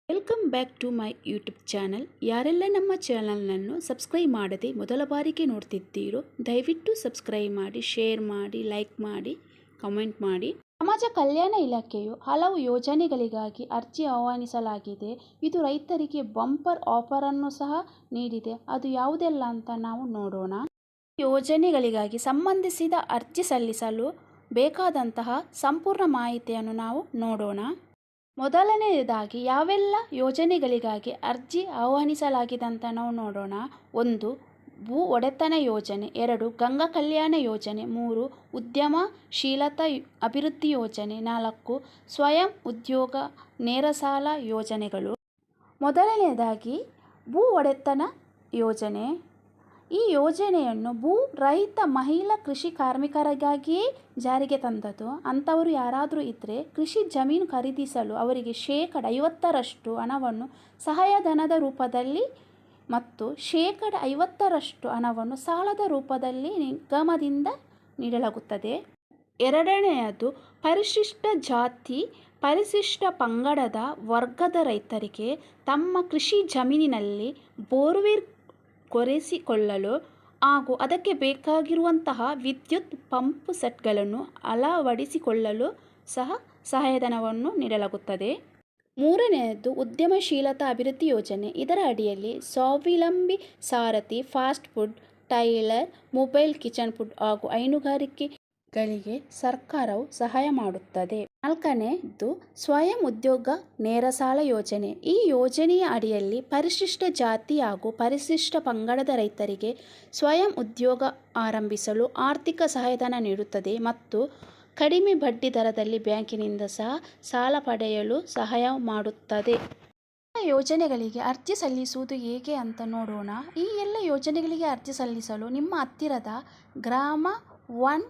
Welcome back to my YouTube channel. ಯಾರೆಲ್ಲ ನಮ್ಮ ಚಾನಲ್ನನ್ನು subscribe ಮಾಡದೆ ಮೊದಲ ಬಾರಿಗೆ ನೋಡ್ತಿದ್ದೀರೋ ದಯವಿಟ್ಟು ಸಬ್ಸ್ಕ್ರೈಬ್ ಮಾಡಿ, ಶೇರ್ ಮಾಡಿ, ಲೈಕ್ ಮಾಡಿ, ಕಮೆಂಟ್ ಮಾಡಿ. ಸಮಾಜ ಕಲ್ಯಾಣ ಇಲಾಖೆಯು ಹಲವು ಯೋಜನೆಗಳಿಗಾಗಿ ಅರ್ಜಿ ಆಹ್ವಾನಿಸಲಾಗಿದೆ. ಇದು ರೈತರಿಗೆ ಬಂಪರ್ ಆಫರ್ ಅನ್ನು ಸಹ ನೀಡಿದೆ. ಅದು ಯಾವುದೆಲ್ಲ ಅಂತ ನಾವು ನೋಡೋಣ. ಯೋಜನೆಗಳಿಗಾಗಿ ಸಂಬಂಧಿಸಿದ ಅರ್ಜಿ ಸಲ್ಲಿಸಲು ಬೇಕಾದಂತಹ ಸಂಪೂರ್ಣ ಮಾಹಿತಿಯನ್ನು ನಾವು ನೋಡೋಣ. ಮೊದಲನೆಯದಾಗಿ ಯಾವೆಲ್ಲ ಯೋಜನೆಗಳಿಗಾಗಿ ಅರ್ಜಿ ಆಹ್ವಾನಿಸಲಾಗಿದೆ ಅಂತ ನಾವು ನೋಡೋಣ. 1. ಭೂ ಒಡೆತನ ಯೋಜನೆ. 2. ಗಂಗಾ ಕಲ್ಯಾಣ ಯೋಜನೆ. 3. ಉದ್ಯಮಶೀಲತಾ ಅಭಿವೃದ್ಧಿ ಯೋಜನೆ. 4. ಸ್ವಯಂ ಉದ್ಯೋಗ ನೇರ ಸಾಲ ಯೋಜನೆಗಳು. ಮೊದಲನೆಯದಾಗಿ ಭೂ ಒಡೆತನ ಯೋಜನೆ. ಈ ಯೋಜನೆಯನ್ನು ಭೂ ರಹಿತ ಮಹಿಳಾ ಕೃಷಿ ಕಾರ್ಮಿಕರಿಗಾಗಿಯೇ ಜಾರಿಗೆ ತಂದದ್ದು. ಅಂಥವರು ಯಾರಾದರೂ ಇದ್ದರೆ ಕೃಷಿ ಜಮೀನು ಖರೀದಿಸಲು ಅವರಿಗೆ 50% ಹಣವನ್ನು ಸಹಾಯಧನದ ರೂಪದಲ್ಲಿ ಮತ್ತು 50% ಹಣವನ್ನು ಸಾಲದ ರೂಪದಲ್ಲಿ ನಿಗಮದಿಂದ ನೀಡಲಾಗುತ್ತದೆ. ಎರಡನೆಯದು ಪರಿಶಿಷ್ಟ ಜಾತಿ ಪರಿಶಿಷ್ಟ ಪಂಗಡದ ವರ್ಗದ ರೈತರಿಗೆ ತಮ್ಮ ಕೃಷಿ ಜಮೀನಿನಲ್ಲಿ ಬೋರ್ವೆಲ್ ಕೊರೆಸಿಕೊಳ್ಳಲು ಹಾಗೂ ಅದಕ್ಕೆ ಬೇಕಾಗಿರುವಂತಹ ವಿದ್ಯುತ್ ಪಂಪ್ ಸೆಟ್ಗಳನ್ನು ಅಳವಡಿಸಿಕೊಳ್ಳಲು ಸಹ ಸಹಾಯಧನವನ್ನು ನೀಡಲಾಗುತ್ತದೆ. ಮೂರನೆಯದು ಉದ್ಯಮಶೀಲತಾ ಅಭಿವೃದ್ಧಿ ಯೋಜನೆ. ಇದರ ಅಡಿಯಲ್ಲಿ Swavalambi Sarathi, fast food, tailor, mobile kitchen food ಹಾಗೂ ಹೈನುಗಾರಿಕೆಗಳಿಗೆ ಸರ್ಕಾರವು ಸಹಾಯ ಮಾಡುತ್ತದೆ. ನಾಲ್ಕನೆಯದು ಸ್ವಯಂ ಉದ್ಯೋಗ ನೇರ ಸಾಲ ಯೋಜನೆ. ಈ ಯೋಜನೆಯ ಅಡಿಯಲ್ಲಿ ಪರಿಶಿಷ್ಟ ಜಾತಿ ಹಾಗೂ ಪರಿಶಿಷ್ಟ ಪಂಗಡದ ರೈತರಿಗೆ ಸ್ವಯಂ ಉದ್ಯೋಗ ಆರಂಭಿಸಲು ಆರ್ಥಿಕ ಸಹಾಯಧನ ನೀಡುತ್ತದೆ ಮತ್ತು ಕಡಿಮೆ ಬಡ್ಡಿ ದರದಲ್ಲಿ ಬ್ಯಾಂಕಿನಿಂದ ಸಹ ಸಾಲ ಪಡೆಯಲು ಸಹಾಯ ಮಾಡುತ್ತದೆ. ಯೋಜನೆಗಳಿಗೆ ಅರ್ಜಿ ಸಲ್ಲಿಸುವುದು ಹೇಗೆ ಅಂತ ನೋಡೋಣ. ಈ ಎಲ್ಲ ಯೋಜನೆಗಳಿಗೆ ಅರ್ಜಿ ಸಲ್ಲಿಸಲು ನಿಮ್ಮ ಹತ್ತಿರದ ಗ್ರಾಮ 1,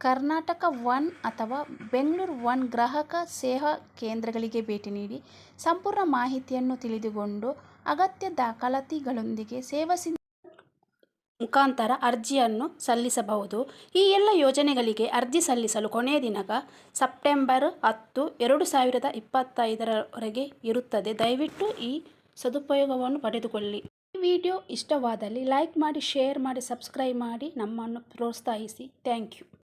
ಕರ್ನಾಟಕ 1 ಅಥವಾ ಬೆಂಗಳೂರು 1 ಗ್ರಾಹಕ ಸೇವಾ ಕೇಂದ್ರಗಳಿಗೆ ಭೇಟಿ ನೀಡಿ ಸಂಪೂರ್ಣ ಮಾಹಿತಿಯನ್ನು ತಿಳಿದುಕೊಂಡು ಅಗತ್ಯ ದಾಖಲಾತಿಗಳೊಂದಿಗೆ ಸೇವಾ ಸಿಂಧು ಮುಖಾಂತರ ಅರ್ಜಿಯನ್ನು ಸಲ್ಲಿಸಬಹುದು. ಈ ಎಲ್ಲ ಯೋಜನೆಗಳಿಗೆ ಅರ್ಜಿ ಸಲ್ಲಿಸಲು ಕೊನೆಯ ದಿನಾಂಕ ಸೆಪ್ಟೆಂಬರ್ 10, 2025 ಇರುತ್ತದೆ. ದಯವಿಟ್ಟು ಈ ಸದುಪಯೋಗವನ್ನು ಪಡೆದುಕೊಳ್ಳಿ. ಈ ವಿಡಿಯೋ ಇಷ್ಟವಾದಲ್ಲಿ ಲೈಕ್ ಮಾಡಿ, ಶೇರ್ ಮಾಡಿ, ಸಬ್ಸ್ಕ್ರೈಬ್ ಮಾಡಿ ನಮ್ಮನ್ನು ಪ್ರೋತ್ಸಾಹಿಸಿ. Thank you.